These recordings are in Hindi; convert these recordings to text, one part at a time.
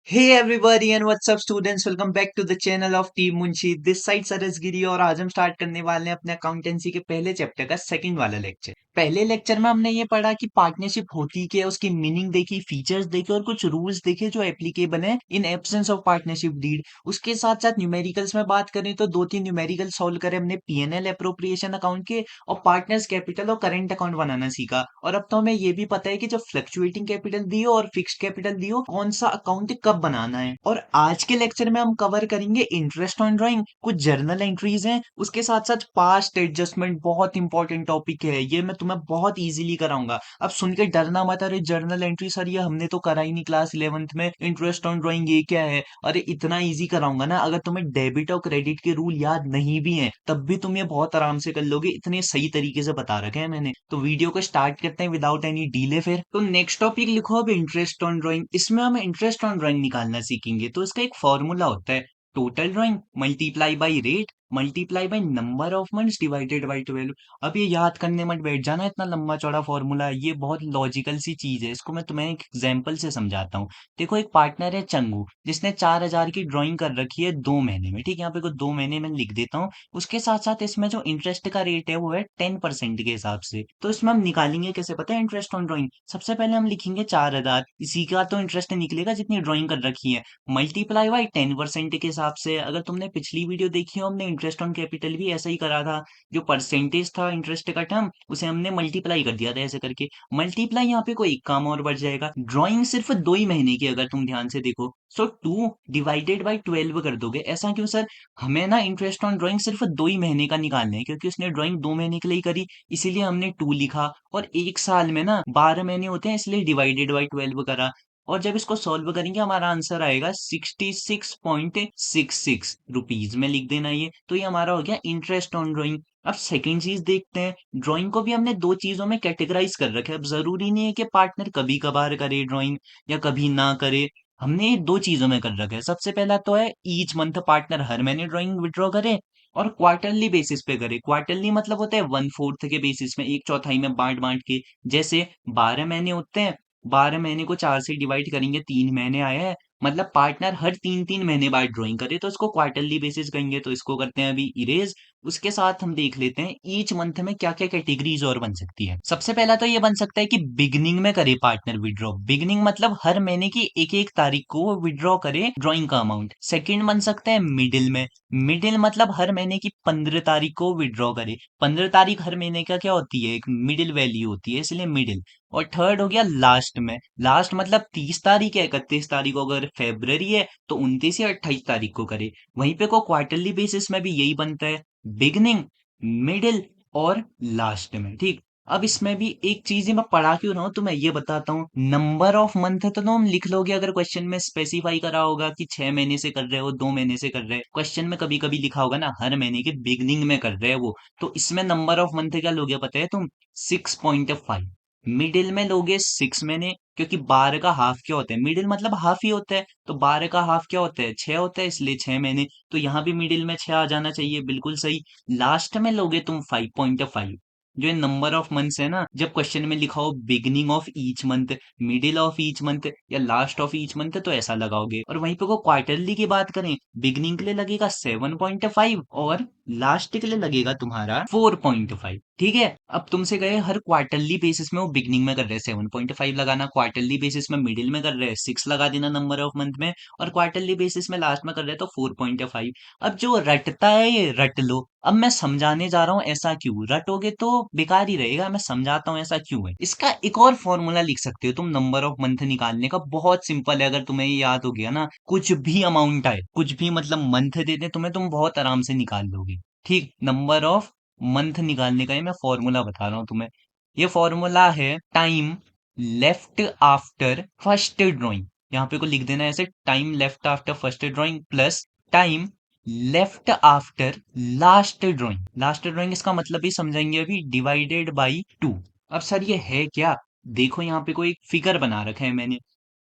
Hey everybody and what's up students, welcome back to the channel of Team Munshi. This side सरस गिरी और आज हम स्टार्ट करने वाले हैं अपने अकाउंटेंसी के पहले चैप्टर का सेकंड वाला लेक्चर। पहले लेक्चर में हमने ये पढ़ा कि पार्टनरशिप होती क्या है, उसकी मीनिंग देखी, फीचर्स देखे और कुछ रूल्स देखे जो एप्लीकेबल हैं in absence of partnership deed. उसके साथ साथ न्यूमेरिकल्स में बात करें तो दो तीन न्यूमेरिकल सॉल्व करे हमने पीएनएल अप्रोप्रिएशन अकाउंट के और पार्टनर्स कैपिटल और करंट अकाउंट बनाना सीखा। और अब तो हमें ये भी पता है कि जब फ्लक्चुएटिंग कैपिटल दियो और फिक्स्ड कैपिटल दियो कौन सा अकाउंट कब बनाना है। और आज के लेक्चर में हम कवर करेंगे इंटरेस्ट ऑन ड्राइंग, कुछ जर्नल एंट्रीज हैं, उसके साथ साथ पास्ट एडजस्टमेंट, बहुत इंपॉर्टेंट टॉपिक है ये, मैं तुम्हें बहुत इजीली कराऊंगा। अब सुन के डरना मत, अरे जर्नल एंट्री सर ये हमने तो करा ही नहीं क्लास 11th में, इंटरेस्ट ऑन ड्राइंग ये क्या है। अरे इतना इजी कराऊंगा ना, अगर तुम्हें डेबिट और क्रेडिट के रूल याद नहीं भी हैं तब भी तुम ये बहुत आराम से कर लोगे, इतने सही तरीके से बता रखे हैं मैंने। तो वीडियो को स्टार्ट करते हैं विदाउट एनी डीले। फिर तो नेक्स्ट टॉपिक लिखो अब इंटरेस्ट ऑन ड्राइंग। इसमें हम इंटरेस्ट ऑन ड्राइंग निकालना सीखेंगे। तो इसका एक फॉर्मूला होता है, total drawing multiply by rate multiply by number of months divided by 12। अब ये याद करने मत बैठ जाना इतना लंबा चौड़ा फॉर्मूला, ये बहुत लॉजिकल सी चीज है। इसको मैं तुम्हें एक एग्जांपल से समझाता हूँ। देखो एक पार्टनर है चंगू, जिसने 4,000 की ड्राइंग कर रखी है 2 महीने में। ठीक है, यहाँ पे को 2 महीने में लिख देता हूँ। उसके साथ साथ इसमें जो इंटरेस्ट का रेट है वो है 10% के हिसाब से। तो इसमें हम निकालेंगे कैसे पता है इंटरेस्ट ऑन ड्राइंग? सबसे पहले हम लिखेंगे 4,000, इसी का तो इंटरेस्ट निकलेगा जितनी ड्राइंग कर रखी है, मल्टीप्लाई बाई 10% के हिसाब से। अगर तुमने पिछली वीडियो देखी हो, हमने इंटरेस्ट ऑन कैपिटल भी ऐसा ही करा था। जो परसेंटेज था इंटरेस्ट का टर्म, उसे हमने मल्टीप्लाई कर दिया था ऐसे करके। मल्टीप्लाई यहाँ पे कोई एक काम और बढ़ जाएगा, ड्राइंग सिर्फ 2 ही महीने की अगर तुम ध्यान से देखो, सो 2 डिवाइडेड बाई 12 कर दोगे। ऐसा क्यों सर? हमें ना इंटरेस्ट ऑन ड्राइंग सिर्फ 2 ही महीने का निकालना है, क्योंकि उसने ड्राइंग 2 महीने के लिए ही करी, इसीलिए हमने 2 लिखा। और एक साल में ना 12 महीने होते हैं, इसलिए डिवाइडेड बाई 12 करा। और जब इसको सॉल्व करेंगे हमारा आंसर आएगा 66.66 रुपीज में लिख देना ये। तो ये हमारा हो गया इंटरेस्ट ऑन ड्राइंग। अब सेकेंड चीज देखते हैं, ड्राइंग को भी हमने दो चीजों में कैटेगराइज कर रखा है। अब जरूरी नहीं है कि पार्टनर कभी कभार करे ड्राइंग या कभी ना करे, हमने ये दो चीजों में कर रखा है। सबसे पहला तो है ईच मंथ पार्टनर हर महीने ड्राइंग विड्रॉ करे, और क्वार्टरली बेसिस पे करे। क्वार्टरली मतलब होता है 1/4 के बेसिस में, एक चौथाई में बांट बांट के। जैसे 12 महीने होते हैं, 12 महीने को 4 से डिवाइड करेंगे, 3 महीने आया है, मतलब पार्टनर हर 3-3 महीने बाद ड्राइंग करे तो इसको क्वार्टरली बेसिस कहेंगे। तो इसको करते हैं अभी इरेज। उसके साथ हम देख लेते हैं ईच मंथ में क्या क्या कैटेगरीज और बन सकती है। सबसे पहला तो ये बन सकता है कि बिगनिंग में करे पार्टनर विड्रॉ। बिगनिंग मतलब हर महीने की एक एक तारीख को वो विड्रॉ करे ड्राइंग का अमाउंट। सेकंड बन सकता है मिडिल में। मिडिल मतलब हर महीने की 15 तारीख को विड्रॉ करे। 15 तारीख हर महीने का क्या होती है, एक मिडिल वैल्यू होती है, इसलिए मिडिल। और थर्ड हो गया लास्ट में। लास्ट मतलब 30 तारीख है, 31 तारीख को अगर फेब्रवरी है तो 29 या 28 तारीख को करे। वहीं पे को क्वार्टरली बेसिस में भी यही बनता है, बिगनिंग, मिडिल और लास्ट में। ठीक, अब इसमें भी एक चीज ही मैं पढ़ा क्यों रहा हूं तो मैं ये बताता हूँ। नंबर ऑफ मंथ तो तुम लिख लोगे अगर क्वेश्चन में स्पेसिफाई करा होगा कि 6 महीने से कर रहे हो, 2 महीने से कर रहे हो। क्वेश्चन में कभी कभी लिखा होगा ना हर महीने के बिगनिंग में कर रहे हो वो, तो इसमें नंबर ऑफ मंथ क्या लोगे पता है तुम? 6.5। मिडिल में लोगे 6 महीने, क्योंकि 12 का हाफ क्या होता है, मिडिल मतलब हाफ ही होता है, तो 12 का हाफ क्या होता है, 6 होता है, इसलिए 6 महीने। तो यहाँ भी मिडिल में 6 आ जाना चाहिए, बिल्कुल सही। लास्ट में लोगे तुम 5.5। जो नंबर ऑफ मंथ्स है ना, जब क्वेश्चन में लिखा हो beginning of each month, middle of each month या लास्ट ऑफ ईच मंथ, तो ऐसा लगाओगे। और वहीं पे को क्वार्टरली की बात करें, बिगिनिंग के लिए लगेगा 7.5 और लास्ट के लिए लगेगा तुम्हारा 4.5। ठीक है, अब तुमसे गए हर क्वार्टरली बेसिस में वो बिगनिंग में कर रहे हैं 7.5 लगाना, क्वार्टरली बेसिस में मिडिल में कर रहे हैं 6 लगा देना नंबर ऑफ मंथ में, और क्वार्टरली बेसिस में लास्ट में कर रहे हैं तो 4.5। अब जो रटता है ये रट लो। अब मैं समझाने जा रहा हूं ऐसा क्यों, रटोगे तो बेकार ही रहेगा, मैं समझाता हूं ऐसा क्यों है। इसका एक और फॉर्मूला लिख सकते हो तुम नंबर ऑफ मंथ निकालने का, बहुत सिंपल है। अगर तुम्हें ये याद हो गया ना, कुछ भी अमाउंट आए, कुछ भी मतलब मंथ दे दे तुम्हें, तुम बहुत आराम से निकाल लोगे। ठीक, नंबर ऑफ मंथ निकालने का ही मैं फॉर्मूला बता रहा हूं तुम्हें। ये फॉर्मूला है time left after first drawing. यहाँ पे को लिख देना है ऐसे, time left after first drawing plus time left after last drawing. Last drawing इसका मतलब ही समझाएंगे अभी, डिवाइडेड बाई 2। अब सर ये है क्या? देखो यहाँ पे कोई एक फिगर बना रखा है मैंने।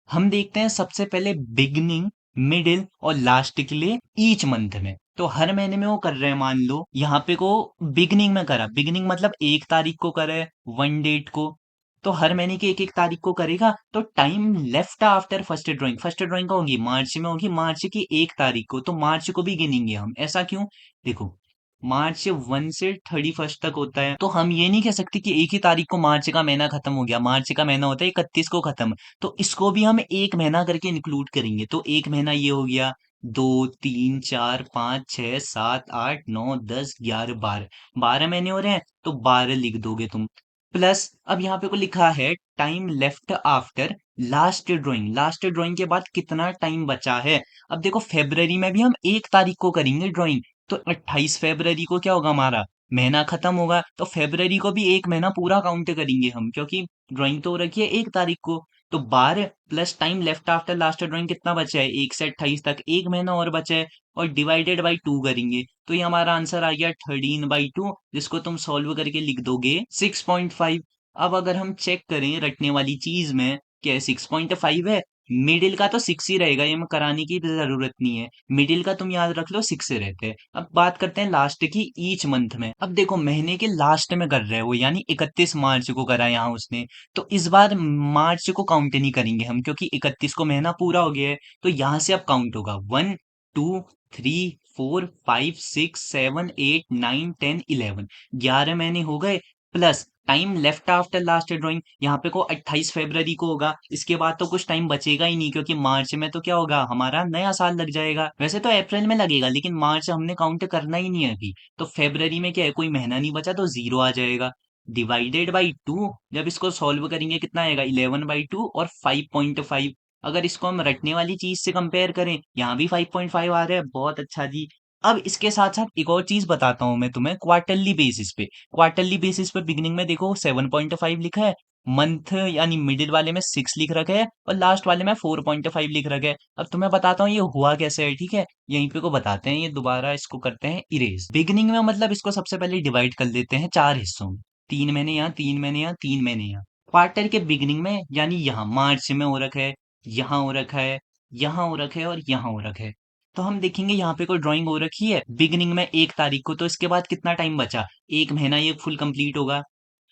हम देखते हैं सबसे पहले बिगनिंग, मिडिल और लास्ट के लिए ईच मंथ में। तो हर महीने में वो कर रहे हैं, मान लो यहाँ पे को बिगनिंग में करा, बिगनिंग मतलब 1 तारीख को करे, 1 डेट को। तो हर महीने की एक एक तारीख को करेगा, तो time left after first drawing का होगी मार्च में, होगी मार्च की 1 तारीख को, तो मार्च को भी गिनेंगे हम। ऐसा क्यों? देखो, मार्च 1 से 31 तक होता है, तो हम ये नहीं कह सकते कि एक ही तारीख को मार्च का महीना खत्म हो गया। मार्च का महीना होता है 31 को खत्म, तो इसको भी हम एक महीना करके इंक्लूड करेंगे। तो एक महीना ये हो गया, 2 3 4 5 6 7 8 9 10 11 12, 12 महीने हो रहे हैं, तो 12 लिख दोगे तुम। प्लस अब यहाँ पे को लिखा है time left after last drawing के बाद कितना टाइम बचा है। अब देखो, फेब्रवरी में भी हम 1 तारीख को करेंगे ड्राइंग, तो 28 फरवरी को क्या होगा, हमारा महीना खत्म होगा, तो फेब्रवरी को भी एक महीना पूरा काउंट करेंगे हम, क्योंकि ड्राइंग तो हो रखी है 1 तारीख को। तो 12 plus time left after last drawing कितना बचा है, 1 से 28 तक एक महीना और बचा है, और डिवाइडेड बाई 2 करेंगे, तो ये हमारा आंसर आ गया 13/2, जिसको तुम सॉल्व करके लिख दोगे 6.5। अब अगर हम चेक करें रटने वाली चीज में, क्या 6.5 है, मिडिल का तो 6 ही रहेगा, ये मैं कराने की भी जरूरत नहीं है। मिडिल का तुम याद रख लो, 6 से रहते हैं। अब बात करते हैं लास्ट की, ईच मंथ में। अब देखो, महीने के लास्ट में कर रहे हो, यानी 31 मार्च को करा यहाँ उसने, तो इस बार मार्च को काउंट नहीं करेंगे हम, क्योंकि 31 को महीना पूरा हो गया है। तो यहाँ से अब काउंट होगा 1 2 3 4 5 6 7 8 9 10 11, 11 महीने हो गए। Plus time left after last drawing, यहाँ पे को 28 फरवरी को होगा, इसके बाद तो कुछ टाइम बचेगा ही नहीं, क्योंकि मार्च में तो क्या होगा, हमारा नया साल लग जाएगा। वैसे तो अप्रैल में लगेगा, लेकिन मार्च हमने काउंट करना ही नहीं है अभी। तो फरवरी में क्या है, कोई महीना नहीं बचा, तो 0 आ जाएगा। डिवाइडेड बाई 2, जब इसको सॉल्व करेंगे कितना आएगा, 11/2 और 5.5। अगर इसको हम रटने वाली चीज से कंपेयर करें, यहाँ भी 5.5 आ रहा है, बहुत अच्छा जी। अब इसके साथ साथ एक और चीज बताता हूं मैं तुम्हें, क्वार्टरली बेसिस पे। क्वार्टरली बेसिस पे बिगिनिंग में देखो 7.5 लिखा है, मंथ यानी मिडिल वाले में 6 लिख रखा है, और लास्ट वाले में 4.5 लिख रखा है। अब तुम्हें बताता हूँ ये हुआ कैसे है, ठीक है? यहीं पे को बताते हैं, ये दोबारा इसको करते हैं इरेज। बिगिनिंग में मतलब इसको सबसे पहले डिवाइड कर देते हैं 4 हिस्सों में, 3 महीने यहाँ, 3 महीने यहाँ, 3 महीने यहाँ। क्वार्टर के बिगिनिंग में, यानी यहाँ मार्च में हो रखा है, यहाँ हो रखा है, यहाँ हो रखा है, और यहाँ हो रखा है। तो हम देखेंगे यहाँ पे कोई ड्राइंग हो रखी है बिगिनिंग में 1 तारीख को, तो इसके बाद कितना टाइम बचा, एक महीना ये फुल कंप्लीट होगा,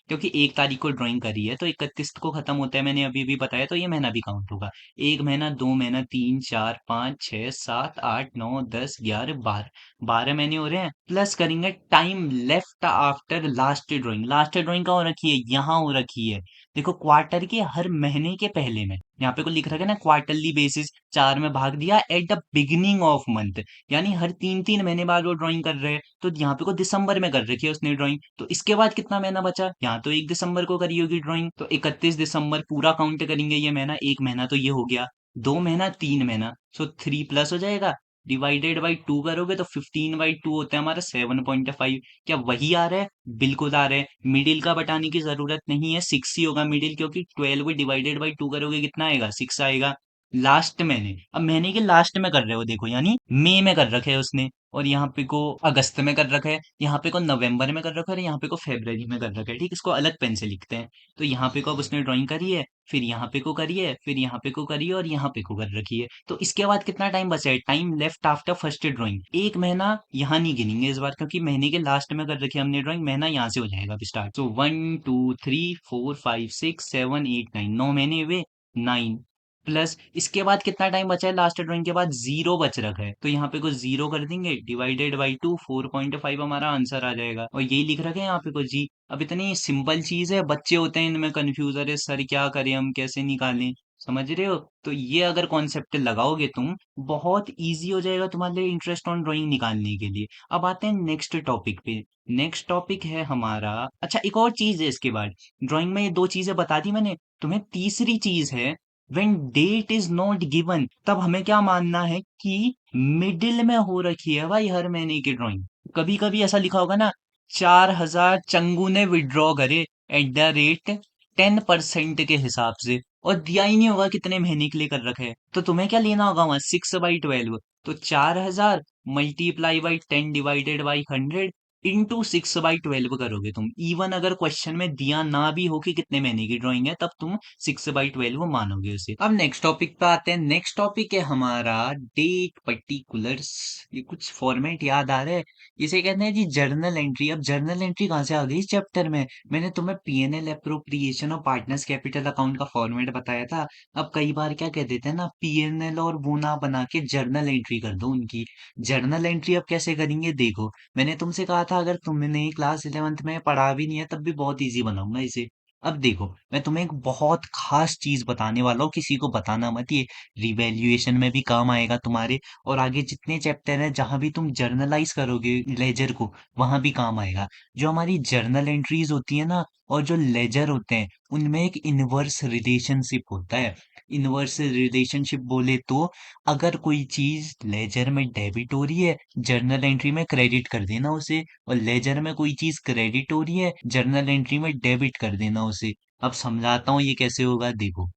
क्योंकि 1 तारीख को ड्राइंग करी है, तो 31 को खत्म होता है, मैंने अभी भी बताया, तो ये महीना भी काउंट होगा। एक महीना, 2 महीना, 3 4 5 6 7 8 9 10 11 12, 12 महीने हो रहे हैं। प्लस करेंगे time left after last drawing का हो रखी है, यहाँ हो रखी है। देखो, क्वार्टर के हर महीने के पहले में, यहाँ पे को लिख रखा है ना, क्वार्टरली बेसिस, 4 में भाग दिया at the beginning of month, यानी हर 3 3 महीने बाद वो ड्राइंग कर रहे हैं। तो यहाँ पे को दिसंबर में कर रखी है उसने ड्राइंग, तो इसके बाद कितना महीना बचा, यहाँ तो 1 दिसंबर को करी होगी ड्राइंग, तो 31 दिसंबर पूरा काउंट करेंगे ये महीना, एक महीना तो ये हो गया, 2 महीना, 3 महीना, सो 3 प्लस हो जाएगा, डिवाइडेड बाई 2 करोगे तो 15/2 होता है हमारा 7.5। क्या वही आ रहा है? बिल्कुल आ रहा है। मिडिल का बटाने की जरूरत नहीं है, 6 ही होगा मिडिल, क्योंकि 12 डिवाइडेड बाई 2 करोगे कितना आएगा, 6 आएगा। लास्ट महीने, अब महीने के लास्ट में कर रहे हो, देखो यानी मई में कर रखे है उसने, और यहाँ पे को अगस्त में कर रखा है, यहाँ पे को नवंबर में कर रखा है, और यहाँ पे को फरवरी में कर रखा है, ठीक। इसको अलग पेन से लिखते हैं। तो यहाँ पे को अब उसने ड्राइंग करी है, फिर यहाँ पे को करी है, फिर यहाँ पे को करी है, और यहाँ पे को कर रखी है। तो इसके बाद कितना टाइम बचा है, time left after first drawing, एक महीना यहाँ नहीं गिनेंगे इस बार, क्योंकि महीने के लास्ट में कर रखी है हमने ड्राइंग, महीना यहाँ से हो जाएगा अब स्टार्ट। तो 1 2 3 4 5 6 7 8 9, 9 महीने हुए, 9। प्लस इसके बाद कितना टाइम बचा है, लास्ट ड्राइंग के बाद 0 बच रखा है, तो यहाँ पे कुछ 0 कर देंगे, डिवाइडेड बाई 2, 4.5 हमारा आंसर आ जाएगा, और यही लिख रखे हैं यहाँ पे कुछ जी। अब इतनी सिंपल चीज है, बच्चे होते हैं इनमें कंफ्यूज, अरे सर क्या करें हम, कैसे निकालें, समझ रहे हो? तो ये अगर कॉन्सेप्ट लगाओगे तुम, बहुत इजी हो जाएगा तुम्हारे लिए इंटरेस्ट ऑन ड्राइंग निकालने के लिए। अब आते हैं नेक्स्ट टॉपिक पे। नेक्स्ट टॉपिक है हमारा, अच्छा एक और चीज है इसके बाद, ड्राइंग में ये दो चीजें बता दी मैंने तुम्हें, तीसरी चीज है when date is not given, तब हमें क्या मानना है कि मिडिल में हो रखी है भाई हर महीने की ड्राइंग। कभी कभी ऐसा लिखा होगा ना, 4,000 चंगू ने विड्रॉ करे @10% के हिसाब से, और दिया ही नहीं होगा कितने महीने के लिए कर रखे है, तो तुम्हें क्या लेना होगा वहां, 6/12, तो 4,000 multiply by 10 divided by 100, into 6/12 करोगे तुम। इवन अगर क्वेश्चन में दिया ना भी हो कि कितने महीने की ड्राइंग है, तब तुम 6/12 मानोगे उसे। अब नेक्स्ट टॉपिक पे आते हैं। नेक्स्ट टॉपिक है हमारा डेट पर्टिकुलर्स। ये कुछ फॉर्मेट याद आ रहा है, इसे कहते हैं जी जर्नल एंट्री। अब जर्नल एंट्री कहाँ से आ गई इस चैप्टर में? मैंने तुम्हें पीएनएल अप्रोप्रिएशन और पार्टनर्स कैपिटल अकाउंट का फॉर्मेट बताया था। अब कई बार क्या कह देते हैं ना, पीएनएल और वो ना बना के जर्नल एंट्री कर दो उनकी। जर्नल एंट्री अब कैसे करेंगे देखो, मैंने तुमसे कहा था अगर तुमने क्लास 11th में पढ़ा भी नहीं है तब भी बहुत इजी बनाऊंगा इसे। अब देखो, मैं तुम्हें एक बहुत खास चीज बताने वाला हूँ, किसी को बताना मत। ये रिवैल्यूएशन में भी काम आएगा तुम्हारे, और आगे जितने चैप्टर हैं जहां भी तुम जर्नलाइज करोगे लेजर को, वहां भी काम आएगा। जो हमारी जर्नल एंट्रीज होती है ना, और जो लेजर होते हैं, उनमें एक इनवर्स रिलेशनशिप होता है। इनवर्स रिलेशनशिप बोले तो, अगर कोई चीज लेजर में डेबिट हो रही है, जर्नल एंट्री में क्रेडिट कर देना उसे, और लेजर में कोई चीज क्रेडिट हो रही है, जर्नल एंट्री में डेबिट कर देना उसे। अब समझाता हूँ ये कैसे होगा, देखो।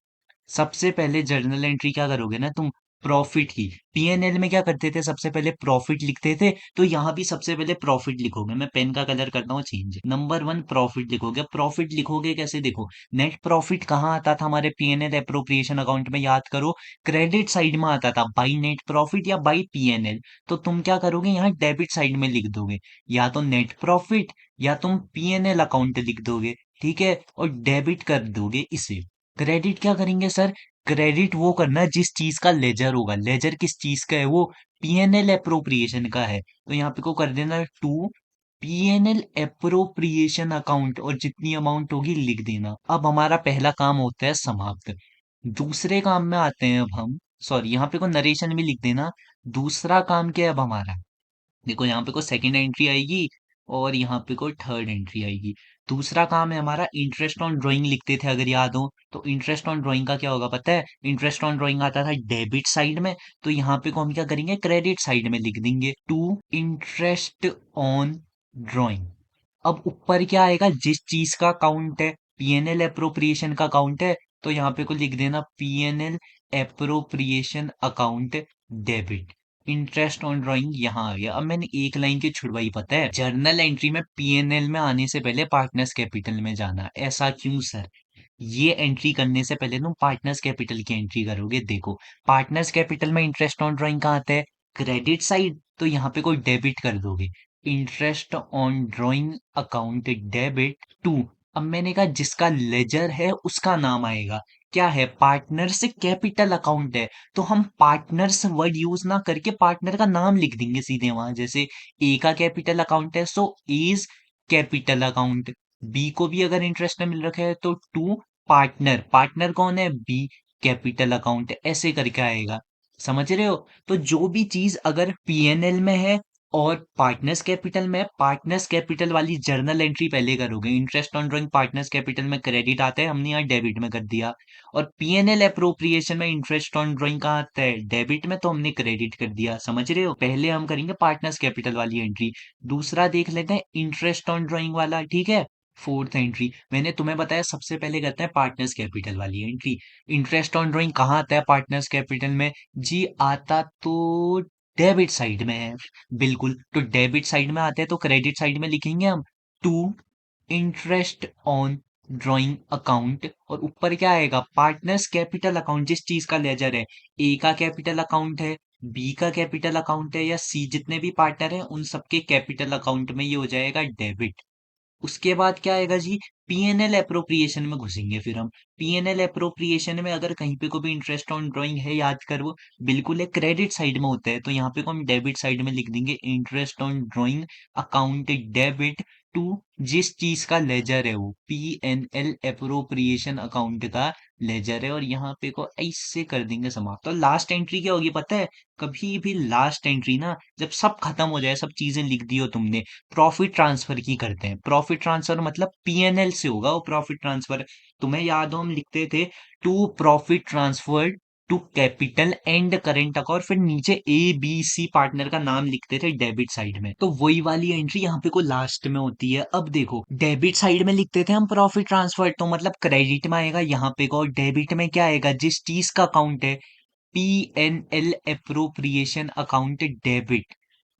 सबसे पहले जर्नल एंट्री क्या करोगे ना तुम, प्रॉफिट की। पीएनएल में क्या करते थे, सबसे पहले प्रॉफिट लिखते थे, तो यहाँ भी सबसे पहले प्रॉफिट लिखोगे। मैं पेन का कलर करता हूँ चेंज। नंबर वन, प्रॉफिट लिखोगे। प्रॉफिट लिखोगे कैसे, देखो। नेट प्रॉफिट कहाँ आता था हमारे पीएनएल अप्रोप्रिएशन अकाउंट में, याद करो। क्रेडिट साइड में आता था, बाई नेट प्रॉफिट या बाई पीएनएल। तो तुम क्या करोगे, यहाँ डेबिट साइड में लिख दोगे, या तो नेट प्रॉफिट या तुम पीएनएल अकाउंट लिख दोगे। ठीक है, और डेबिट कर दोगे इसे। क्रेडिट क्या करेंगे सर, क्रेडिट वो करना जिस चीज का लेजर होगा। लेजर किस चीज का है, वो पीएनएल अप्रोप्रिएशन का है, तो यहाँ पे को कर देना टू पीएनएल अप्रोप्रिएशन अकाउंट, और जितनी अमाउंट होगी लिख देना। अब हमारा पहला काम होता है समाप्त। दूसरे काम में आते हैं अब हम। सॉरी, यहाँ पे को नरेशन भी लिख देना। दूसरा काम क्या है अब हमारा, देखो यहाँ पे को सेकंड एंट्री आएगी, और यहाँ पे को थर्ड एंट्री आएगी। दूसरा काम है हमारा इंटरेस्ट ऑन ड्राइंग, लिखते थे अगर याद हो तो। इंटरेस्ट ऑन ड्राइंग का क्या होगा पता है, इंटरेस्ट ऑन ड्राइंग आता था डेबिट साइड में, तो यहाँ पे को हम क्या करेंगे, क्रेडिट साइड में लिख देंगे, टू इंटरेस्ट ऑन ड्राइंग। अब ऊपर क्या आएगा, जिस चीज का अकाउंट है, पीएनएल अप्रोप्रिएशन का अकाउंट है, तो यहाँ पे को लिख देना PNL appropriation account debit. Interest on drawing यहाँ आ गया। अब मैंने एक लाइन की छुड़वाई पता है, जर्नल एंट्री में पीएनएल में आने से पहले पार्टनर्स कैपिटल में जाना। ऐसा क्यों सर? ये एंट्री करने से पहले तुम पार्टनर्स कैपिटल की एंट्री करोगे। देखो, पार्टनर्स कैपिटल में इंटरेस्ट ऑन ड्राइंग कहाँ आता है, क्रेडिट साइड, तो यहाँ पे कोई डेबिट कर दोगे, interest on drawing account debit to. अब मैंने कहा जिसका लेजर है उसका नाम आएगा, क्या है, पार्टनर्स कैपिटल अकाउंट है, तो हम पार्टनर्स वर्ड यूज ना करके पार्टनर का नाम लिख देंगे सीधे वहां। जैसे ए का कैपिटल अकाउंट है, so is capital account. B को भी अगर इंटरेस्ट में मिल रखा है तो टू पार्टनर, पार्टनर कौन है, बी कैपिटल अकाउंट, ऐसे करके आएगा। समझ रहे हो? तो जो भी चीज अगर पीएनएल में है और पार्टनर्स कैपिटल में, पार्टनर्स कैपिटल वाली जर्नल एंट्री पहले करोगे। Interest on drawing partners capital में क्रेडिट आता है, हमने यहाँ डेबिट में कर दिया। और पीएनएल अप्रोप्रिएशन में इंटरेस्ट ऑन ड्राइंग कहाँ आता है, डेबिट में, तो हमने क्रेडिट कर दिया। समझ रहे हो? पहले हम करेंगे पार्टनर्स कैपिटल वाली एंट्री। दूसरा देख लेते हैं इंटरेस्ट ऑन ड्राइंग वाला, ठीक है। फोर्थ एंट्री मैंने तुम्हें बताया, सबसे पहले करते हैं पार्टनर्स कैपिटल वाली एंट्री। इंटरेस्ट ऑन ड्राइंग कहाँ आता है पार्टनर्स कैपिटल में, जी आता तो डेबिट साइड में है। बिल्कुल, तो डेबिट साइड में आते हैं तो क्रेडिट साइड में लिखेंगे हम, to interest on drawing account, और ऊपर क्या आएगा, पार्टनर्स कैपिटल अकाउंट, जिस चीज का लेजर है। ए का कैपिटल अकाउंट है, बी का कैपिटल अकाउंट है, या सी, जितने भी पार्टनर हैं उन सबके कैपिटल अकाउंट में ये हो जाएगा डेबिट। उसके बाद क्या आएगा जी, पीएनएल अप्रोप्रिएशन में घुसेंगे फिर हम। पीएनएल अप्रोप्रिएशन में अगर कहीं पे को भी इंटरेस्ट ऑन ड्राइंग है, याद कर वो बिल्कुल एक क्रेडिट साइड में होता है, तो यहाँ पे को हम डेबिट साइड में लिख देंगे, interest on drawing account debit to जिस चीज का लेजर है, वो पीएनएल अप्रोप्रिएशन अकाउंट का लेजर है, और यहाँ पे को ऐसे कर देंगे समाप्त। तो लास्ट एंट्री क्या होगी पता है, कभी भी लास्ट एंट्री ना, जब सब खत्म हो जाए, सब चीजें लिख दी हो तुमने, प्रॉफिट ट्रांसफर की करते हैं। प्रॉफिट ट्रांसफर मतलब पीएनएल से होगा वो प्रॉफिट ट्रांसफर। तुम्हें याद हो हम लिखते थे to profit transfer to capital and current account, फिर नीचे ए बी सी पार्टनर का नाम लिखते थे डेबिट साइड में, तो वही वाली एंट्री यहाँ पे को लास्ट में होती है। अब देखो, डेबिट साइड में लिखते थे हम प्रॉफिट ट्रांसफर, तो मतलब क्रेडिट में आएगा, यहाँ पे को डेबिट में क्या आएगा, जिस चीज का अकाउंट है, PNL appropriation account debit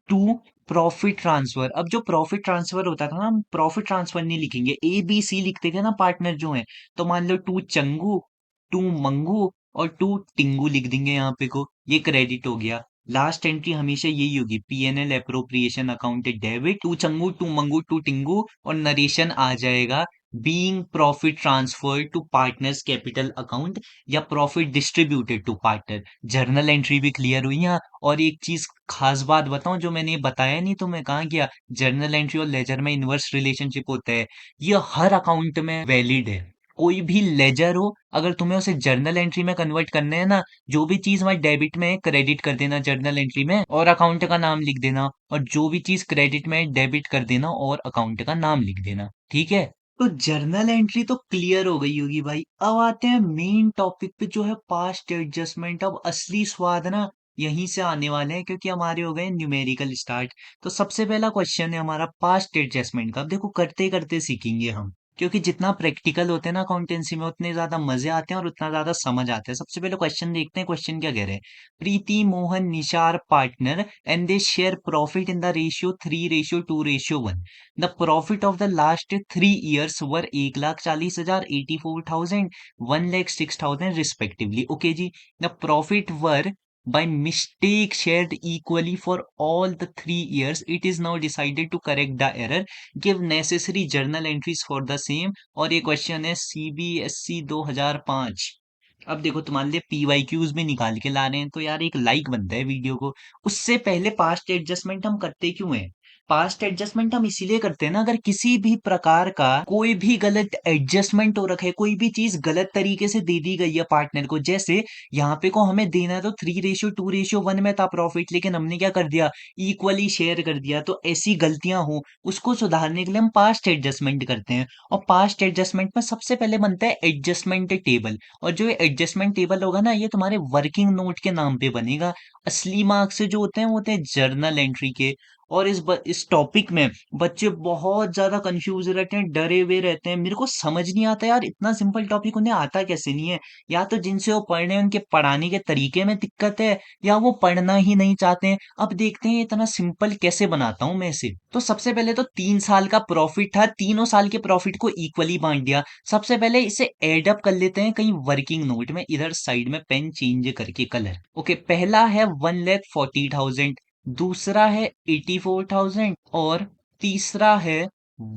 to profit transfer. अब जो प्रॉफिट ट्रांसफर होता था ना, हम प्रॉफिट ट्रांसफर नहीं लिखेंगे, ABC लिखते थे ना पार्टनर जो है। तो मान लो टू चंगू, टू मंगू और टू टिंगू लिख देंगे यहाँ पे को, ये क्रेडिट हो गया। लास्ट एंट्री हमेशा यही होगी, PNL appropriation account debit, to Changu to Mangu to Tingu, और नरेशन आ जाएगा being profit transfer to partners capital account या profit distributed to partner. Journal entry भी क्लियर हुई यहाँ। और एक चीज खास बात बताऊं, जो मैंने बताया नहीं तो मैं कहाँ गया, जर्नल एंट्री और लेजर में इनवर्स रिलेशनशिप होता है। ये हर अकाउंट में वैलिड है। कोई भी लेजर हो, अगर तुम्हें उसे जर्नल एंट्री में कन्वर्ट करना है ना, जो भी चीज हमारे डेबिट में है क्रेडिट कर देना जर्नल एंट्री में और अकाउंट का नाम लिख देना, और जो भी चीज क्रेडिट में है डेबिट कर देना और अकाउंट का नाम लिख देना। ठीक है। तो जर्नल एंट्री तो क्लियर हो गई होगी भाई। अब आते हैं मेन टॉपिक पे, जो है पास्ट एडजस्टमेंट। अब असली स्वाद ना यहीं से आने वाले हैं, क्योंकि हमारे हो गए न्यूमेरिकल स्टार्ट। तो सबसे पहला क्वेश्चन है हमारा पास्ट एडजस्टमेंट का। अब देखो करते करते सीखेंगे हम, क्योंकि जितना प्रैक्टिकल होते हैं ना अकाउंटेंसी में, उतने ज्यादा मजे आते हैं और उतना ज्यादा समझ आता है। सबसे पहले क्वेश्चन देखते हैं, क्वेश्चन क्या कह रहे हैं। Preeti Mohan Nishar partner and they share profit in the ratio 3:2:1। The profit of the last 3 years were 1,40,000, 84,000, 1,06,000 respectively. Okay जी। The profit were by mistake shared equally for all the 3 years. It is now decided to correct the error. Give necessary journal entries for the same. और ये क्वेश्चन है CBSE 2005। अब देखो तुम्हारे लिए PYQs भी निकाल के ला रहे हैं, तो यार एक लाइक बनता है वीडियो को। उससे पहले पास्ट एडजस्टमेंट हम करते क्यों हैं? पास्ट एडजस्टमेंट हम इसीलिए करते हैं ना, अगर किसी भी प्रकार का कोई भी गलत एडजस्टमेंट हो रखा है, कोई भी चीज गलत तरीके से दे दी गई है पार्टनर को, जैसे यहाँ पे को हमें देना तो 3:2:1 में था प्रॉफिट, लेकिन हमने क्या कर दिया, इक्वली शेयर कर दिया। तो ऐसी गलतियां हो, उसको सुधारने के लिए हम पास्ट एडजस्टमेंट करते हैं। और पास्ट एडजस्टमेंट में सबसे पहले बनता है एडजस्टमेंट टेबल। और जो एडजस्टमेंट टेबल होगा ना, ये तुम्हारे वर्किंग नोट के नाम पे बनेगा। असली मार्क्स जो होते हैं वो होते हैं जर्नल एंट्री के। और इस टॉपिक में बच्चे बहुत ज्यादा कंफ्यूज रहते हैं, डरे हुए रहते हैं। मेरे को समझ नहीं आता यार, इतना सिंपल टॉपिक उन्हें आता कैसे नहीं है। या तो जिनसे वो पढ़ रहे हैं उनके पढ़ाने के तरीके में दिक्कत है, या वो पढ़ना ही नहीं चाहते हैं। अब देखते हैं इतना सिंपल कैसे बनाता हूं मैं इसे। तो सबसे पहले तो 3 साल का प्रॉफिट था, तीनों साल के प्रॉफिट को इक्वली बांट दिया। सबसे पहले इसे एड अप कर लेते हैं कहीं वर्किंग नोट में, इधर साइड में पेन चेंज करके कलर। ओके, पहला है 1,40,000, दूसरा है 84,000 और तीसरा है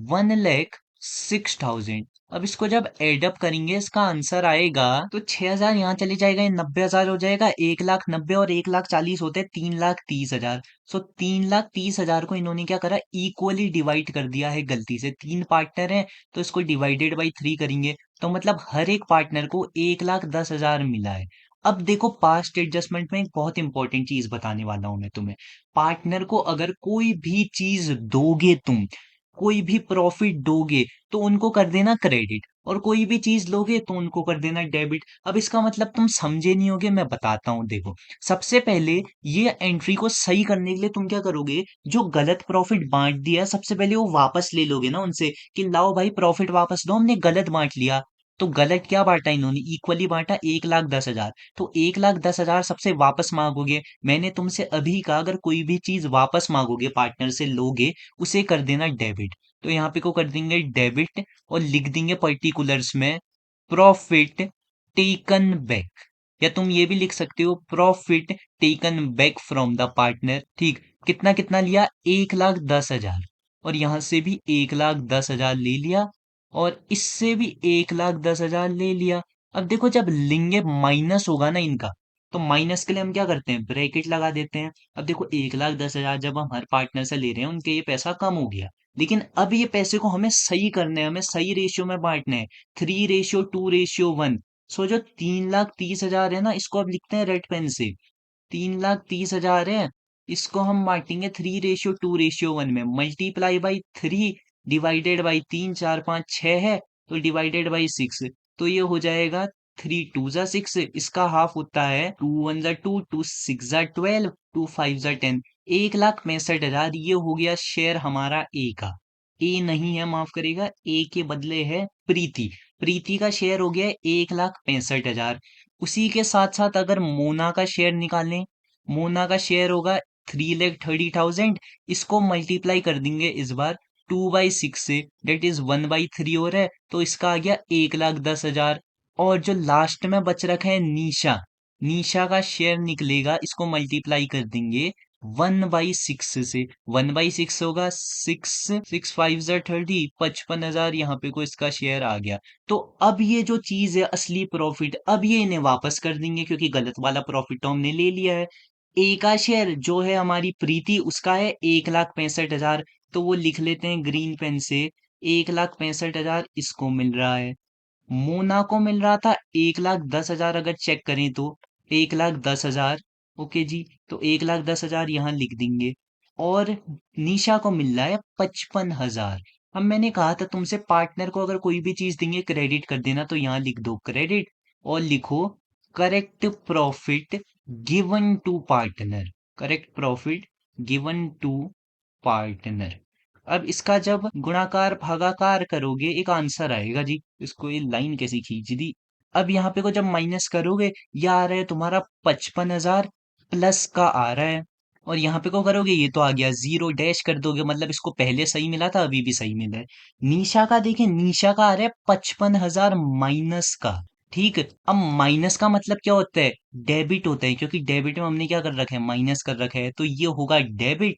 1,06,000। अब इसको जब एडअप करेंगे इसका आंसर आएगा, तो 6,000 यहाँ चले जाएगा, ये 90,000 हो जाएगा, 1,90,000 और 1,40,000 होते हैं 3,30,000। सो 3,30,000 को इन्होंने क्या करा, इक्वली डिवाइड कर दिया है गलती से। तीन पार्टनर हैं तो इसको डिवाइडेड बाई 3 करेंगे, तो मतलब हर एक पार्टनर को 1,10,000 मिला है। अब देखो पास्ट एडजस्टमेंट में एक बहुत इंपॉर्टेंट चीज बताने वाला हूं मैं तुम्हें। पार्टनर को अगर कोई भी चीज दोगे तुम, कोई भी प्रॉफिट दोगे, तो उनको कर देना क्रेडिट, और कोई भी चीज लोगे तो उनको कर देना डेबिट। अब इसका मतलब तुम समझे नहीं होगे, मैं बताता हूँ देखो। सबसे पहले ये एंट्री को सही करने के लिए तुम क्या करोगे, जो गलत प्रॉफिट बांट दिया है सबसे पहले वो वापस ले लोगे ना उनसे, कि लाओ भाई प्रॉफिट वापस दो, हमने गलत बांट लिया। तो गलत क्या बांटा इन्होंने, इक्वली बांटा 1,10,000। तो 1,10,000 सबसे वापस मांगोगे। मैंने तुमसे अभी कहा अगर कोई भी चीज वापस मांगोगे पार्टनर से लोगे, उसे कर देना डेबिट। तो यहाँ पे को कर देंगे डेबिट और लिख देंगे पर्टिकुलर्स में प्रॉफिट टेकन बैक, या तुम ये भी लिख सकते हो profit taken back from the partner. ठीक, कितना कितना लिया, 1,10,000, और यहां से भी 1,10,000 ले लिया, और इससे भी 1,10,000 ले लिया। अब देखो जब लिंगे माइनस होगा ना इनका, तो माइनस के लिए हम क्या करते हैं, ब्रैकेट लगा देते हैं। अब देखो 1,10,000 जब हम हर पार्टनर से ले रहे हैं, उनके ये पैसा कम हो गया, लेकिन अब ये पैसे को हमें सही करना है, हमें सही रेशियो में बांटना है, 3:2:1। सो जो 3,30,000 है ना, इसको अब लिखते हैं रेड पेन से। 3,30,000 है, इसको हम बांटेंगे 3:2:1 में, मल्टीप्लाई बाई 3 डिवाइडेड बाई 3, 4, 5, 6 है, तो डिवाइडेड बाई 6। तो ये हो जाएगा 3 2 6, इसका हाफ होता है 2 1 2, 2 6 12, 2 5 10। 1,65,000 ये हो गया शेयर हमारा ए का। ए नहीं है, माफ करेगा, ए के बदले है प्रीति। प्रीति का शेयर हो गया 1,65,000। उसी के साथ साथ अगर मोना का शेयर निकालें, मोना का शेयर होगा 3,30,000, इसको मल्टीप्लाई कर देंगे इस बार 2/6 से, डेट इज 1/3 हो रहा है, तो इसका आ गया 1,10,000। और जो लास्ट में बच रखा है निशा, निशा का शेयर निकलेगा, इसको मल्टीप्लाई कर देंगे 1/6 से, 1/6 होगा 6, 6 5 30, 55,000, यहाँ पे को इसका शेयर आ गया। तो अब ये जो चीज है असली प्रॉफिट, अब ये इन्हें वापस कर देंगे क्योंकि गलत वाला प्रॉफिट तो हमने ले लिया है। ए का शेयर जो है हमारी प्रीति, उसका है 1,65,000, तो वो लिख लेते हैं ग्रीन पेन से, 1,65,000 इसको मिल रहा है। मोना को मिल रहा था 1,10,000, अगर चेक करें तो 1,10,000। ओके जी, तो 1,10,000 यहाँ लिख देंगे। और निशा को मिल रहा है 55,000। अब मैंने कहा था तुमसे, पार्टनर को अगर कोई भी चीज देंगे क्रेडिट कर देना, तो यहाँ लिख दो क्रेडिट और लिखो correct profit given to partner, correct profit given to partner. अब इसका जब गुणाकार भागाकार करोगे एक आंसर आएगा जी। इसको ये लाइन कैसी खींच दी। अब यहाँ पे को जब माइनस करोगे, ये आ रहा है तुम्हारा 55,000 प्लस का आ रहा है। और यहाँ पे को करोगे, ये तो आ गया जीरो, डैश कर दोगे, मतलब इसको पहले सही मिला था अभी भी सही मिला है। निशा का देखें, निशा का आ रहा है 55,000 माइनस का। ठीक है, अब माइनस का मतलब क्या होता है, डेबिट होता है, क्योंकि डेबिट में हमने क्या कर रखा है, माइनस कर रखा है, तो ये होगा डेबिट।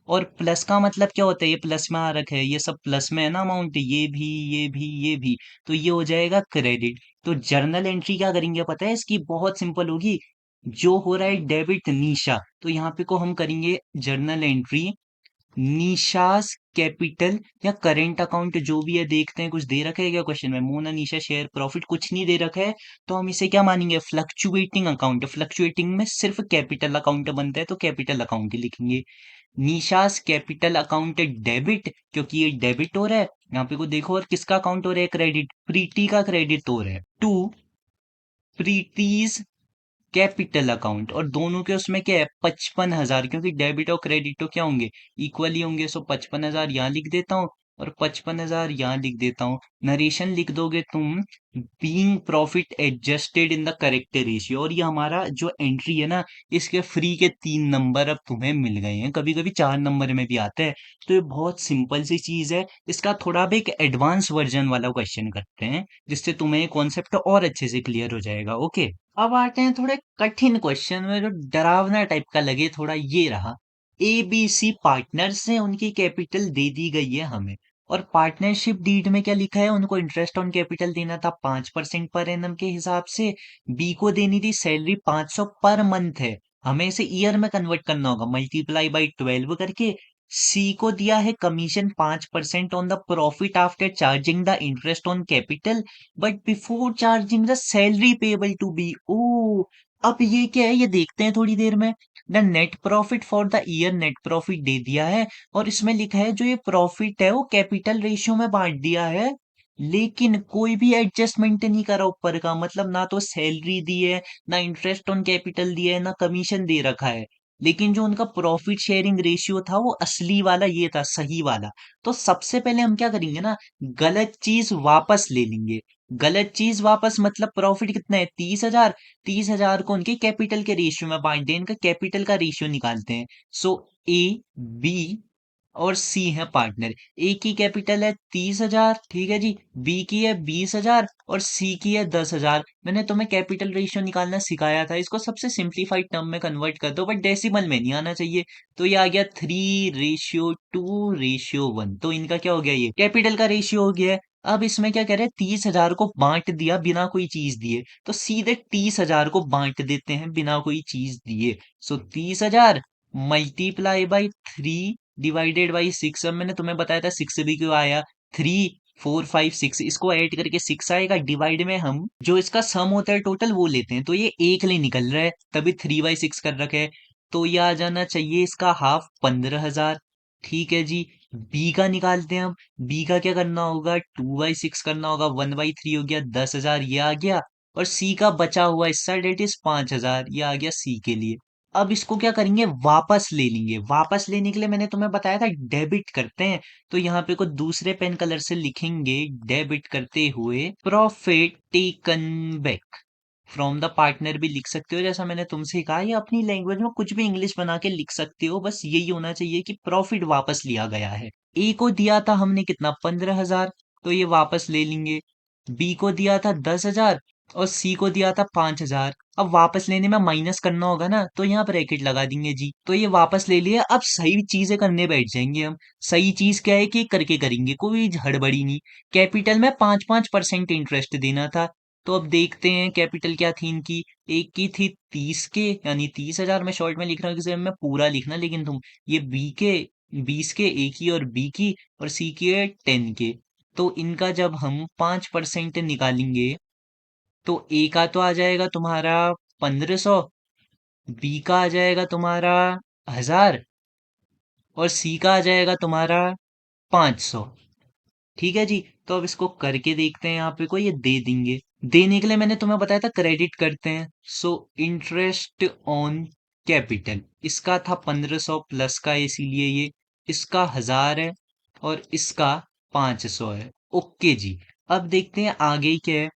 और प्लस का मतलब क्या होता है, ये प्लस में आ रखा है, ये सब प्लस में है ना अमाउंट, ये भी ये भी ये भी, तो ये हो जाएगा क्रेडिट। तो जर्नल एंट्री क्या करेंगे पता है इसकी, बहुत सिंपल होगी। जो हो रहा है डेबिट निशा, तो यहाँ पे को हम करेंगे जर्नल एंट्री निशास कैपिटल या करेंट अकाउंट, जो भी है देखते हैं, कुछ दे रखा है क्या क्वेश्चन में, मोना निशा शेयर प्रॉफिट, कुछ नहीं दे रखा है, तो हम इसे क्या मानेंगे, फ्लक्चुएटिंग अकाउंट। फ्लक्चुएटिंग में सिर्फ कैपिटल अकाउंट बनता है, तो कैपिटल अकाउंट ही लिखेंगे। निशास कैपिटल अकाउंट डेबिट, क्योंकि ये डेबिट हो रहा है यहाँ पे को देखो, और किसका अकाउंट हो रहा है, क्रेडिट, प्रीति का क्रेडिट हो रहा है टू प्रीतिज कैपिटल अकाउंट। और दोनों के उसमें क्या है, 55,000, क्योंकि डेबिट और क्रेडिट तो क्या होंगे, इक्वली होंगे, सो 55,000 यहाँ लिख देता हूँ और 55,000 यहाँ लिख देता हूँ। नरेशन लिख दोगे तुम, being profit adjusted in the correct ratio. और ये हमारा जो एंट्री है ना, इसके फ्री के 3 नंबर अब तुम्हें मिल गए हैं, कभी कभी 4 नंबर में भी आता है। तो ये बहुत सिंपल सी चीज है। इसका थोड़ा भी एक एडवांस वर्जन वाला क्वेश्चन करते हैं, जिससे तुम्हें कॉन्सेप्ट और अच्छे से क्लियर हो जाएगा। ओके, अब आते हैं थोड़े कठिन क्वेश्चन में, जो डरावना टाइप का लगे थोड़ा, ये रहा। ABC पार्टनर्स हैं, उनकी कैपिटल दे दी गई है हमें, और पार्टनरशिप डीड में क्या लिखा है, उनको इंटरेस्ट ऑन कैपिटल देना था 5% पर एनम के हिसाब से। बी को देनी थी सैलरी 500 पर मंथ है, हमें इसे ईयर में कन्वर्ट करना होगा, मल्टीप्लाई बाई 12 करके। सी को दिया है commission 5% on the profit after charging the interest on capital, but before charging the salary payable to be. ओ, अब ये क्या है, ये देखते हैं थोड़ी देर में। The net profit for the year, net profit दे दिया है, और इसमें लिखा है जो ये प्रॉफिट है वो कैपिटल रेशियो में बांट दिया है, लेकिन कोई भी एडजस्टमेंट नहीं करा ऊपर का, मतलब ना तो सैलरी दी है, ना इंटरेस्ट ऑन कैपिटल दिया है, ना कमीशन दे रखा है। लेकिन जो उनका प्रॉफिट शेयरिंग रेशियो था वो असली वाला ये था, सही वाला। तो सबसे पहले हम क्या करेंगे ना, गलत चीज वापस ले लेंगे। गलत चीज वापस मतलब प्रॉफिट कितना है, 30,000। 30,000 को उनके कैपिटल के रेशियो में बांट दें, इनका कैपिटल का रेशियो निकालते हैं। सो ए, बी और सी है पार्टनर। ए की कैपिटल है 30,000, ठीक है जी, बी की है 20,000 और सी की है 10,000। मैंने तुम्हें कैपिटल रेशियो निकालना सिखाया था, इसको सबसे सिंप्लीफाइड टर्म में कन्वर्ट कर दो, बट डेसिमल में नहीं आना चाहिए। तो ये आ गया 3:2:1, तो इनका क्या हो गया, ये कैपिटल का रेशियो हो गया है। अब इसमें क्या कह रहे हैं, 30,000 को बांट दिया बिना कोई चीज दिए, तो सीधे 30,000 को बांट देते हैं बिना कोई चीज दिए। सो 30,000 मल्टीप्लाई बाई 3 डिवाइडेड बाई 6। अब मैंने तुम्हें बताया था 6 भी क्यों आया, 3 4 5 6, इसको ऐड करके 6 आएगा, डिवाइड में हम जो इसका सम होता है टोटल वो लेते हैं, तो ये एक ले निकल रहा है, तभी 3/6 कर रखे है। तो ये आ जाना चाहिए इसका हाफ, 15,000। ठीक है जी, बी का निकालते हैं अब। बी का क्या करना होगा, 2/6 करना होगा, 1/3 हो गया, 10,000 ये आ गया। और सी का बचा हुआ हिस्सा डेट इज 5,000, ये आ गया सी के लिए। अब इसको क्या करेंगे, वापस ले लेंगे। वापस लेने के लिए मैंने तुम्हें बताया था डेबिट करते हैं, तो यहाँ पे कुछ दूसरे पेन कलर से लिखेंगे, डेबिट करते हुए profit taken back from the partner भी लिख सकते हो जैसा मैंने तुमसे कहा, या अपनी लैंग्वेज में कुछ भी इंग्लिश बना के लिख सकते हो, बस यही होना चाहिए कि प्रॉफिट वापस लिया गया है। ए को दिया था हमने कितना, 15,000, तो ये वापस ले लेंगे। बी को दिया था 10,000 और सी को दिया था 5,000। अब वापस लेने में माइनस करना होगा ना, तो यहाँ ब्रैकेट लगा देंगे जी, तो ये वापस ले लिया। अब सही चीजें करने बैठ जाएंगे हम। सही चीज क्या है कि करके करेंगे, कोई हड़बड़ी नहीं। कैपिटल में 5-5% इंटरेस्ट देना था। तो अब देखते हैं कैपिटल क्या थी इनकी। एक की थी 30 के, यानी 30,000। मैं शॉर्ट में लिख रहा हूँ किसी में पूरा लिखना, लेकिन तुम ये बी के 20 के, ए की और बी की, और सी की है 10 के। तो इनका जब हम 5% निकालेंगे, तो ए का तो आ जाएगा तुम्हारा 1,500, बी का आ जाएगा तुम्हारा 1,000, और सी का आ जाएगा तुम्हारा 500। ठीक है जी। तो अब इसको करके देखते हैं, यहाँ पे को ये दे देंगे। देने के लिए मैंने तुम्हें बताया था क्रेडिट करते हैं। सो इंटरेस्ट ऑन कैपिटल, इसका था 1,500 प्लस का, इसीलिए ये इसका 1,000 है और इसका 500 है। ओके जी। अब देखते हैं आगे क्या है।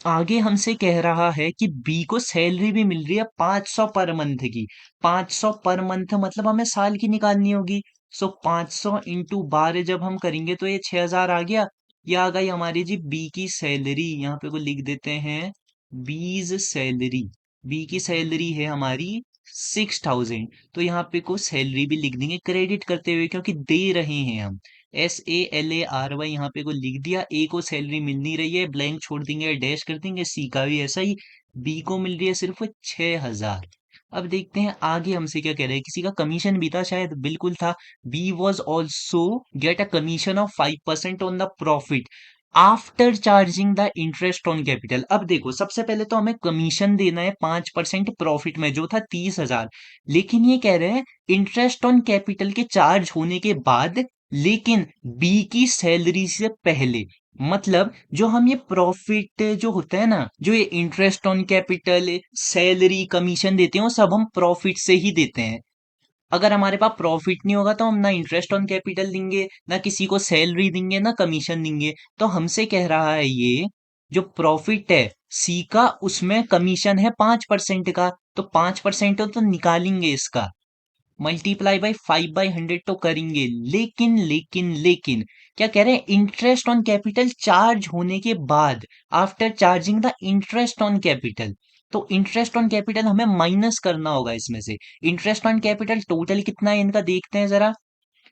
आगे हमसे कह रहा है कि बी को सैलरी भी मिल रही है 500 पर मंथ की। 500 पर मंथ मतलब हमें साल की निकालनी होगी। सो 500 इंटू 12 जब हम करेंगे तो ये 6,000 आ गया। ये आ गई हमारी जी बी की सैलरी। यहाँ पे को लिख देते हैं बीज सैलरी। बी की सैलरी है हमारी 6,000। तो यहाँ पे को सैलरी भी लिख देंगे क्रेडिट करते हुए, क्योंकि दे रहे हैं हम। SALARY यहाँ पे को लिख दिया। ए को सैलरी मिल नहीं रही है, ब्लैंक छोड़ देंगे, डैश कर देंगे। सी का भी ऐसा ही। बी को मिल रही है सिर्फ 6,000। अब देखते हैं आगे हमसे क्या कह रहे हैं। किसी का कमीशन भी था शायद, बिल्कुल था। B was also get a commission of 5% on the profit after charging the interest on capital. अब देखो, सबसे पहले तो हमें कमीशन देना है 5% प्रॉफिट में, जो था 30,000। लेकिन ये कह रहे हैं इंटरेस्ट ऑन कैपिटल के चार्ज होने के बाद, लेकिन बी की सैलरी से पहले। मतलब जो हम ये प्रॉफिट जो होता है ना, जो ये interest on capital, salary, commission देते हैं, वो सब हम प्रॉफिट से ही देते हैं। अगर हमारे पास प्रॉफिट नहीं होगा तो हम ना इंटरेस्ट ऑन कैपिटल देंगे, ना किसी को सैलरी देंगे, ना कमीशन देंगे। तो हमसे कह रहा है ये जो प्रॉफिट है सी का, उसमें कमीशन है 5% का। तो 5% तो निकालेंगे इसका, मल्टीप्लाई बाई 5/100 तो करेंगे। लेकिन क्या कह रहे हैं, इंटरेस्ट ऑन कैपिटल चार्ज होने के बाद, after charging the interest on capital. तो इंटरेस्ट ऑन कैपिटल हमें माइनस करना होगा इसमें से। इंटरेस्ट ऑन कैपिटल टोटल कितना है इनका, देखते हैं जरा।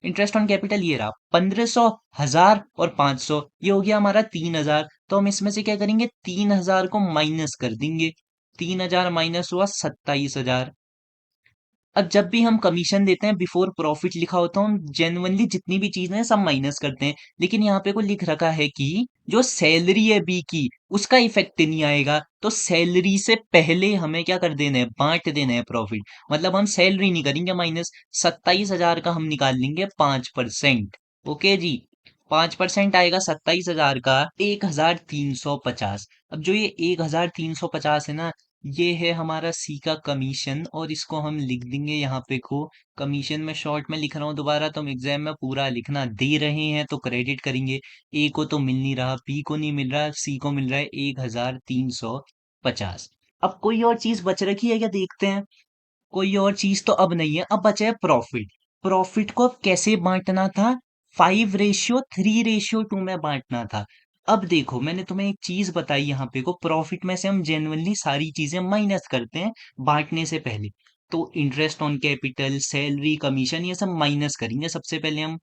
इंटरेस्ट ऑन कैपिटल ये रहा 1,500, 1,000 और 500, ये हो गया हमारा 3,000। तो हम इसमें से क्या करेंगे, 3,000 को माइनस कर देंगे। 3,000 माइनस हुआ 27,000। अब जब भी हम कमीशन देते हैं, बिफोर प्रॉफिट लिखा होता है, हम जेनुअनली जितनी भी चीजें हैं सब माइनस करते हैं। लेकिन यहाँ पे को लिख रखा है कि जो सैलरी है बी की, उसका इफेक्ट नहीं आएगा। तो सैलरी से पहले हमें क्या कर देना है, बांट देना है प्रॉफिट। मतलब हम सैलरी नहीं करेंगे माइनस, 27,000 का हम निकाल लेंगे 5%। ओके जी। 5% आएगा 27,000 का, 1,350। अब जो ये 1,350 है ना, ये है हमारा सी का कमीशन, और इसको हम लिख देंगे यहाँ पे को। कमीशन में शॉर्ट में लिख रहा हूँ दोबारा, तो हम एग्जाम में पूरा लिखना, दे रहे हैं तो क्रेडिट करेंगे। ए को तो मिल नहीं रहा, बी को नहीं मिल रहा, सी को मिल रहा है 1,350। अब कोई और चीज बच रखी है क्या, देखते हैं। कोई और चीज तो अब नहीं है, अब बचा है प्रॉफिट। प्रॉफिट को अब कैसे बांटना था, 5:3:2 में बांटना था। अब देखो, मैंने तुम्हें एक चीज बताई यहाँ पे को, प्रॉफिट में से हम जेनुअनली सारी चीजें माइनस करते हैं बांटने से पहले। तो interest on capital, salary, commission, ये सब माइनस करेंगे सबसे पहले हम।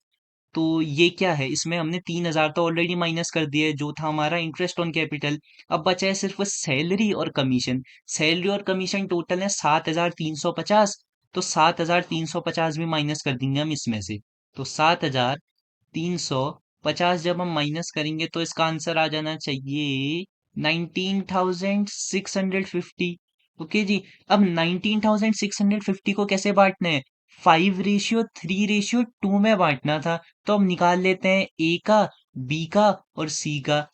तो ये क्या है, इसमें हमने 3,000 तो ऑलरेडी माइनस कर दिया है, जो था हमारा इंटरेस्ट ऑन कैपिटल। अब बचा है सिर्फ सैलरी और कमीशन। सैलरी और कमीशन टोटल है 7,350। तो 7,350 भी माइनस कर देंगे हम इसमें से। तो 7,350 जब हम माइनस करेंगे तो इसका आंसर आ जाना चाहिए 19,650। ओके जी। अब 19,650 को कैसे बांटना है, 5:3:2 में बांटना था। तो अब निकाल लेते हैं ए का, बी का और सी का।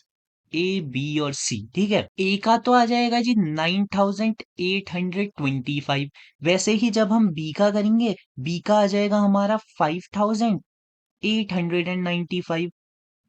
ए, बी और सी, ठीक है। ए का तो आ जाएगा जी 9,825। वैसे ही जब हम बी का करेंगे, बी का आ जाएगा हमारा 5,895।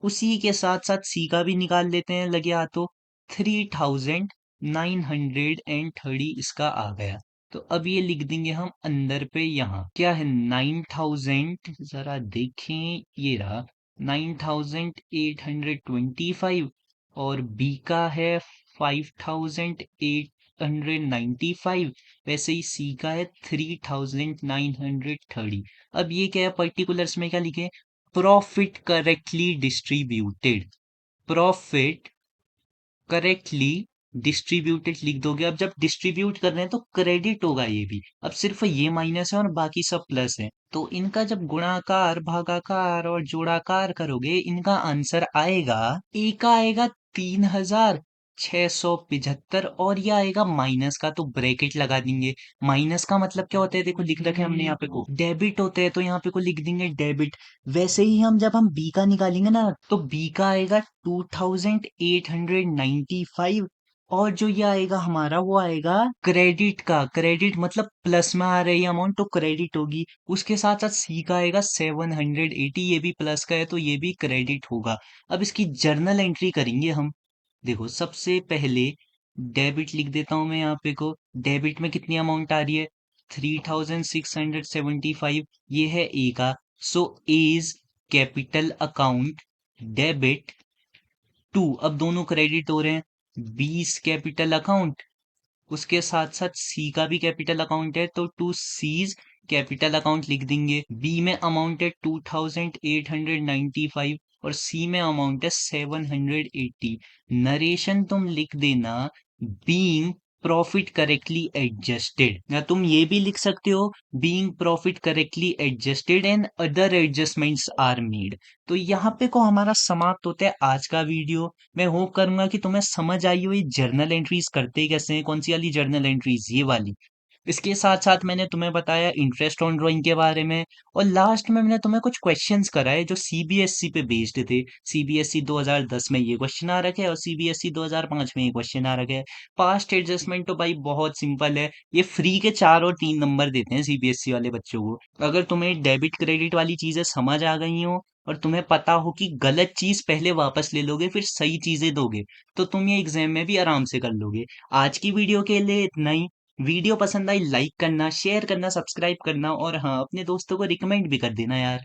उसी के साथ साथ सी का भी निकाल लेते हैं लगे हाथों, 3,000 930 इसका आ गया। तो अब ये लिख देंगे हम अंदर पे, यहाँ क्या है 9000, जरा देखें, ये रहा 9825, और बी का है 5895, वैसे ही सी का है 3930। अब ये क्या है, पर्टिकुलर्स में क्या लिखे, profit correctly distributed, profit correctly distributed लिख दोगे। अब जब डिस्ट्रीब्यूट कर रहे हैं तो क्रेडिट होगा ये भी, अब सिर्फ ये माइनस है और बाकी सब प्लस है, तो इनका जब गुणाकार भागाकार और जोड़ाकार करोगे इनका आंसर आएगा, ए का आएगा 3675, और ये आएगा माइनस का, तो ब्रैकेट लगा देंगे। माइनस का मतलब क्या होता है, देखो लिख रखे हैं हमने यहाँ पे को डेबिट होते हैं, तो यहाँ पे को लिख देंगे डेबिट। वैसे ही हम जब हम बी का निकालेंगे ना, तो बी का आएगा 2895, और जो ये आएगा हमारा वो आएगा क्रेडिट का, क्रेडिट मतलब प्लस में आ रही अमाउंट तो क्रेडिट होगी। उसके साथ साथ सी का आएगा 780, ये भी प्लस का है तो ये भी क्रेडिट होगा। अब इसकी जर्नल एंट्री करेंगे हम। देखो सबसे पहले डेबिट लिख देता हूं मैं यहाँ पे को, डेबिट में कितनी अमाउंट आ रही है 3675, ये है ए का। So as capital account debit to, अब दोनों क्रेडिट हो रहे हैं, 20 कैपिटल अकाउंट, उसके साथ साथ सी का भी कैपिटल अकाउंट है तो टू सीज कैपिटल अकाउंट लिख देंगे। बी में अमाउंट है 2895 और सी में अमाउंट है 780। नरेशन तुम लिख देना बीइंग प्रॉफिट करेक्टली एडजस्टेड, या तुम ये भी लिख सकते हो being profit correctly adjusted and other adjustments are made. तो यहाँ पे को हमारा समाप्त होता है आज का वीडियो। मैं होप करूंगा कि तुम्हें समझ आई हो ये जर्नल एंट्रीज करते कैसे हैं, कौन सी वाली जर्नल एंट्रीज, ये वाली। इसके साथ साथ मैंने तुम्हें बताया इंटरेस्ट ऑन ड्राइंग के बारे में, और लास्ट में मैंने तुम्हें कुछ क्वेश्चंस कराए जो सीबीएसई पे बेस्ड थे। सीबीएसई 2010 में ये क्वेश्चन आ रखे है और सीबीएसई 2005 में ये क्वेश्चन आ रखे है। पास्ट एडजस्टमेंट तो भाई बहुत सिंपल है, ये फ्री के 4 और 3 नंबर देते हैं सीबीएसई वाले बच्चों को। अगर तुम्हें डेबिट क्रेडिट वाली चीजें समझ आ गई हो और तुम्हें पता हो कि गलत चीज पहले वापस ले लोगे फिर सही चीजें दोगे, तो तुम ये एग्जाम में भी आराम से कर लोगे। आज की वीडियो के लिए इतना ही। वीडियो पसंद आई लाइक करना, शेयर करना, सब्सक्राइब करना, और हाँ अपने दोस्तों को रिकमेंड भी कर देना यार।